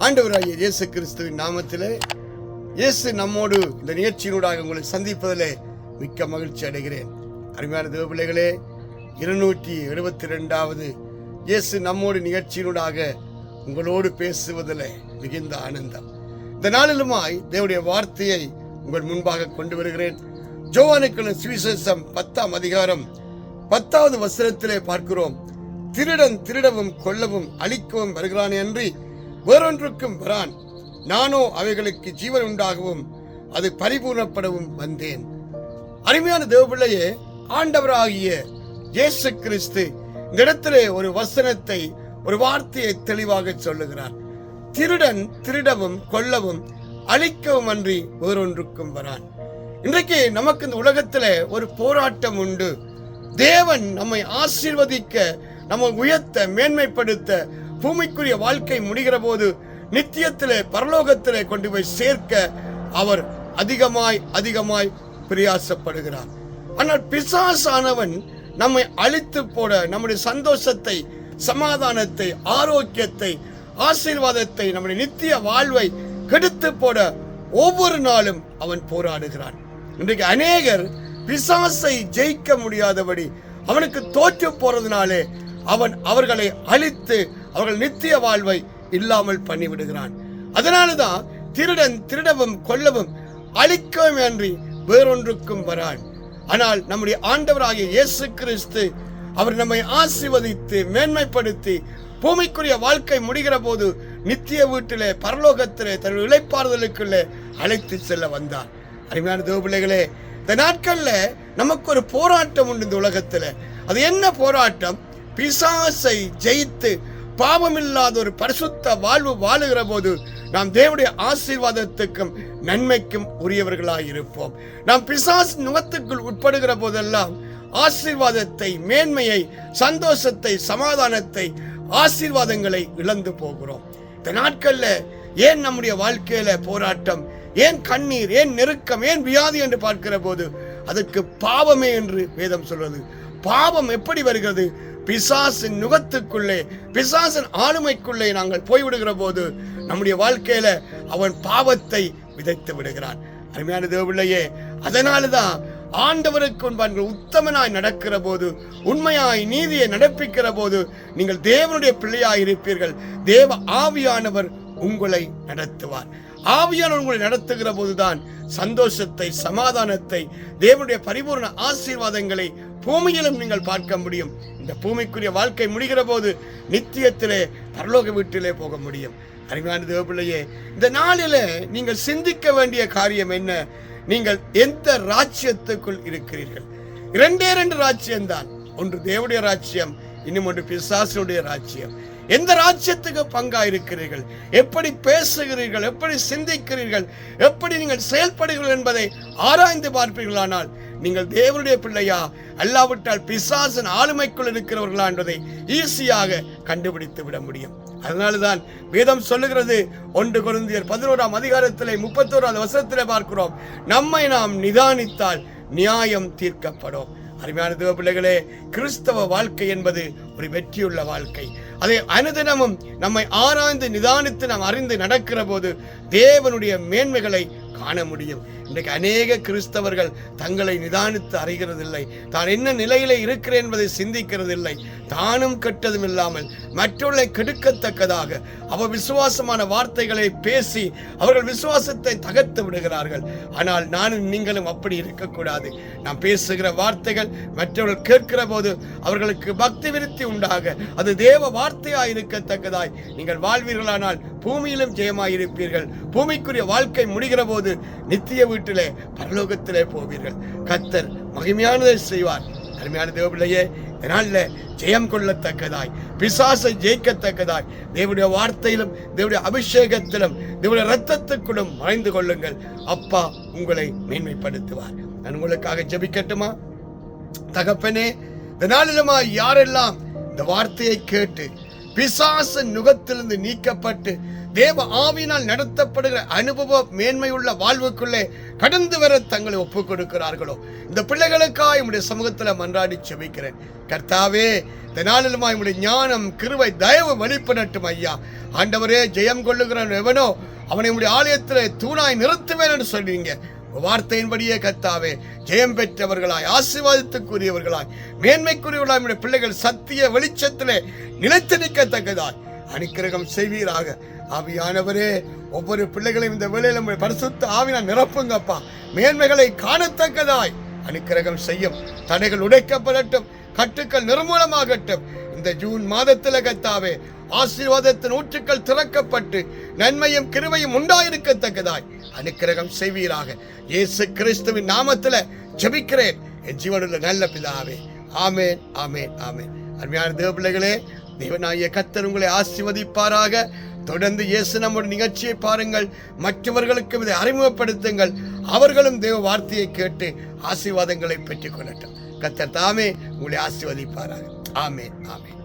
ஆண்டவராகிய இயேசு கிறிஸ்துவின் நாமத்திலே இயேசு நம்மோடு இந்த நிகழ்ச்சியினூடாக உங்களை சந்திப்பதிலே மிக்க மகிழ்ச்சி அடைகிறேன். அருமையான தேவ பிள்ளைகளே, 272வது இயேசு நம்மோடு நிகழ்ச்சியினூடாக உங்களோடு பேசுவதில் மிகுந்த ஆனந்தம். இந்த நாளிலுமாய் தேவனுடைய வார்த்தையை உங்கள் முன்பாக கொண்டு வருகிறேன். யோவானுக்கு சுவிசேஷம் 10ஆம் அதிகாரம் 10வது வசனத்திலே பார்க்கிறோம். திருடன் திருடவும் கொல்லவும் அழிக்கவும் வருகிறானே அன்றி வேறொன்றுக்கும் வரான். நானோ அவைகளுக்கு ஜீவன் உண்டாகவும் அது பரிபூர்ணப்படவும் வந்தேன். அருமையான தேவபிள்ளையே, ஆண்டவராகிய இயேசு கிறிஸ்து இந்த இடத்திலே ஒரு வசனத்தை, ஒரு வார்த்தையை தெளிவாக சொல்லுகிறார். திருடன் திருடவும் கொல்லவும் அழிக்கவும் அன்றி வேறொன்றுக்கும் வரான். இன்றைக்கு நமக்கு இந்த உலகத்திலே ஒரு போராட்டம் உண்டு. தேவன் நம்மை ஆசீர்வதிக்க, நம்மை உயர்த்த, மேன்மைப்படுத்த, பூமிக்குரிய வாழ்க்கை முடிகிற போது நித்தியத்திலே பரலோகத்திலே கொண்டு போய் சேர்க்க அவர் அதிகமாய் பிரயாசப்படுகிறார். ஆனால் பிசாசானவன் நம்மை அழித்து போட, நம்முடைய சந்தோஷத்தை, சமாதானத்தை, ஆரோக்கியத்தை, ஆசீர்வாதத்தை, நம்முடைய நித்திய வாழ்வை கெடுத்து போட ஒவ்வொரு நாளும் அவன் போராடுகிறான். இன்றைக்கு அநேகர் பிசாசை ஜெயிக்க முடியாதபடி அவனுக்கு தோற்று போறதுனாலே அவர்களை அழித்து அவர்கள் நித்திய வாழ்வை இல்லாமல் பண்ணிவிடுகிறான். அதனாலதான் திருடன் திருடவும் கொல்லவும் அழிக்கவும் அன்றி வேறொன்றுக்கும் வரான். ஆனால் நம்முடைய ஆண்டவராகிய இயேசு கிறிஸ்து அவர் நம்மை ஆசீர்வதித்து மேன்மைப்படுத்தி பூமிக்குரிய வாழ்க்கை முடிகிற போது நித்திய வீட்டிலே பரலோகத்திலே தன்னுடைய இளைப்பாறுதலுக்குள்ளே அழைத்து செல்ல வந்தார். அருமையான தேவபிள்ளைகளே, இந்த நாட்கள்ல நமக்கு ஒரு போராட்டம் உண்டு இந்த உலகத்துல. அது என்ன போராட்டம்? பிசாசை ஜெயித்து பாவமில்லாத ஒரு பரிசுத்த வாழ்வு வாழுகிற போது நாம் தேவனுடைய ஆசீர்வாதத்துக்கும் நன்மைக்கும் உரியவர்களாய் இருப்போம். நாம் பிசாசு நுகத்துக்குள் உட்படுகிற போதெல்லாம் ஆசீர்வாதத்தை, மேன்மையை, சந்தோஷத்தை, சமாதானத்தை, ஆசீர்வாதங்களை இழந்து போகிறோம். இந்த நாட்கள்ல ஏன் நம்முடைய வாழ்க்கையில போராட்டம், ஏன் கண்ணீர், ஏன் நெருக்கம், ஏன் வியாதி என்று பார்க்கிற போது அதற்கு பாவமே என்று வேதம் சொல்வது. பாவம் எப்படி வருகிறது? பிசாசின் நுகத்துக்குள்ளே, பிசாசின் ஆளுமைக்குள்ளே நாங்கள் போய்விடுகிற போது நம்முடைய வாழ்க்கையில அவன் பாவத்தை விதைத்து விடுகிறான். அருமையான தேவபிள்ளையே, அதனாலதான் ஆண்டவருக்கு முன்பாக உத்தமனாய் நடக்கிற போது, உண்மையாய் நீதியை நடப்பிக்கிற போது நீங்கள் தேவனுடைய பிள்ளையாய் இருப்பீர்கள். தேவ ஆவியானவர் உங்களை நடத்துவார். ஆவியானவர் உங்களை நடத்துகிற போதுதான் சந்தோஷத்தை, சமாதானத்தை, தேவனுடைய பரிபூர்ண ஆசீர்வாதங்களை பூமியிலும் நீங்கள் பார்க்க முடியும். இந்த பூமிக்குரிய வாழ்க்கை முடிகிற போது நித்தியத்திலே பரலோக வீட்டிலே போக முடியும். அருமையான தேவபிள்ளையே, இந்த நாளில நீங்கள் சிந்திக்க வேண்டிய காரியம் என்ன? நீங்கள் எந்த ராஜ்யத்துக்குள் இருக்கிறீர்கள்? 2 ராஜ்யம்தான். ஒன்று தேவனுடைய ராஜ்யம், இன்னும் ஒன்று பிசாசுடைய ராஜ்யம். எந்த ராஜ்யத்துக்கு பங்கா இருக்கிறீர்கள்? எப்படி பேசுகிறீர்கள், எப்படி சிந்திக்கிறீர்கள், எப்படி நீங்கள் செயல்படுகிறீர்கள் என்பதை ஆராய்ந்து பார்ப்பீர்களானால் நீங்கள் தேவனுடைய பிள்ளையா, அல்லாவிட்டால் பிசாசின் ஆளுமைக்குள் இருக்கிறவர்களா என்பதை ஈஸியாக கண்டுபிடித்து விட முடியும். அதனால்தான் வேதம் சொல்லுகிறது, 1 கொரிந்தியர் 11ஆம் அதிகாரத்திலே 31வது வசனத்திலே பார்க்கிறோம், நம்மை நாம் நிதானித்தால் நியாயம் தீர்க்கப்படும். அருமையான தேவ பிள்ளைகளே, கிறிஸ்தவ வாழ்க்கை என்பது ஒரு வெற்றியுள்ள வாழ்க்கை. அதை அனுதினமும் நம்மை ஆராய்ந்து நிதானித்து நாம் அறிந்து நடக்கிற போது தேவனுடைய மேன்மைகளை காண முடியும். இன்றைக்கு அநேக கிறிஸ்தவர்கள் தங்களை நிதானித்து அறிகிறதில்லை. தான் என்ன நிலையில இருக்கிறேன் என்பதை சிந்திக்கிறதில்லை. தானும் கெட்டதும் இல்லாமல் மற்றவர்களை கெடுக்கத்தக்கதாக அவர் விசுவாசமான வார்த்தைகளை பேசி அவர்கள் விசுவாசத்தை தகர்த்து விடுகிறார்கள். ஆனால் நானும் நீங்களும் அப்படி இருக்கக்கூடாது. நாம் பேசுகிற வார்த்தைகள் மற்றவர்கள் கேட்கிற போது அவர்களுக்கு பக்தி விருத்தி உண்டாக அது தேவ வார்த்தையாய் இருக்கத்தக்கதாய் நீங்கள் வாழ்வீர்களானால் பூமியிலும் ஜெயமாயிருப்பீர்கள். பூமிக்குரிய வாழ்க்கை முடிகிற போது நித்திய வீட்டிலே பரலோகத்திலே போவீர்கள். கர்த்தர் மகிமையானதை செய்வார். அருமையான தேவபிள்ளையே, இதனால ஜெயம் கொள்ளத்தக்கதாய், பிசாசை ஜெயிக்கத்தக்கதாய் தேவனுடைய வார்த்தையிலும் தேவனுடைய அபிஷேகத்திலும் தேவனுடைய இரத்தத்துக்குள்ளும் மறைந்து கொள்ளுங்கள். அப்பா உங்களை மேன்மைப்படுத்துவார். நான் உங்களுக்காக ஜெபிக்கட்டுமா? தகப்பனே, இந்த நாளிலுமா யாரெல்லாம் இந்த வார்த்தையை கேட்டு பிசாசு நுகத்திலிருந்து நீக்கப்பட்டு தேவ ஆவியினால் நடத்தப்படுகிற அனுபவ மேன்மையுள்ள வாழ்வுக்குள்ளே கடந்து வர தங்களை ஒப்புக் கொடுக்கிறார்களோ இந்த பிள்ளைகளுக்காக உம்முடைய சமூகத்தில் மன்றாடி செபிக்கிறேன். கர்த்தாவே, இந்த நாளிலுமா உம்முடைய ஞானம், கிருபை, தயவு வெளிப்படட்டும் ஐயா. ஆண்டவரே, ஜெயம் கொள்ளுகிறவன் எவனோ அவனை உம்முடைய ஆலயத்தில் தூணாய் நிறுத்துவேன் என்று சொல்றீங்க. வார்த்தையின்படியே கர்த்தாவே, ஜெயம் பெற்றவர்களாய், ஆசீர்வாதத்துக்குரியவர்களாய், மேன்மைக்குரியவர்களாய் நம்முடைய பிள்ளைகள் சத்திய வெளிச்சத்திலே நிலைத்து நிற்கத்தக்கதாய் அனுக்கிரகம் செய்வீராக. ஆவியானவரே, ஒவ்வொரு பிள்ளைகளையும் இந்த வேளையில பரிசுத்த ஆவியினால் நிரப்புங்கப்பா. மேன்மைகளை காணத்தக்கதாய் அனுக்கிரகம் செய்யும். தடைகள் உடைக்கப்படட்டும், கட்டுக்கள் நிர்மூலமாகட்டும். இந்த ஜூன் மாதத்தில கர்த்தாவே, ஆசீர்வாதத்தின் ஊற்றுக்கள் திறக்கப்பட்டு நன்மையும் கிருபையும் உண்டாயிருக்கத்தக்கதாய் அனுக்கிரகம் செய்வீராக. இயேசு கிறிஸ்துவின் நாமத்தில் ஜெபிக்கிறேன் என் ஜீவனுள்ள நல்ல பிதாவே. ஆமேன், ஆமேன், ஆமேன். அருமையான தேவ பிள்ளைகளே, தேவனாகிய கர்த்தர் உங்களை ஆசீர்வதிப்பாராக. தொடர்ந்து இயேசு நம்முடைய நிகழ்ச்சியை பாருங்கள், மற்றவர்களுக்கு இதை அறிமுகப்படுத்துங்கள். அவர்களும் தேவ வார்த்தையை கேட்டு ஆசீர்வாதங்களை பெற்றுக் கொள்ளட்டும். கர்த்தர் தாமே உங்களை ஆசீர்வதிப்பாராக. ஆமேன், ஆமேன்.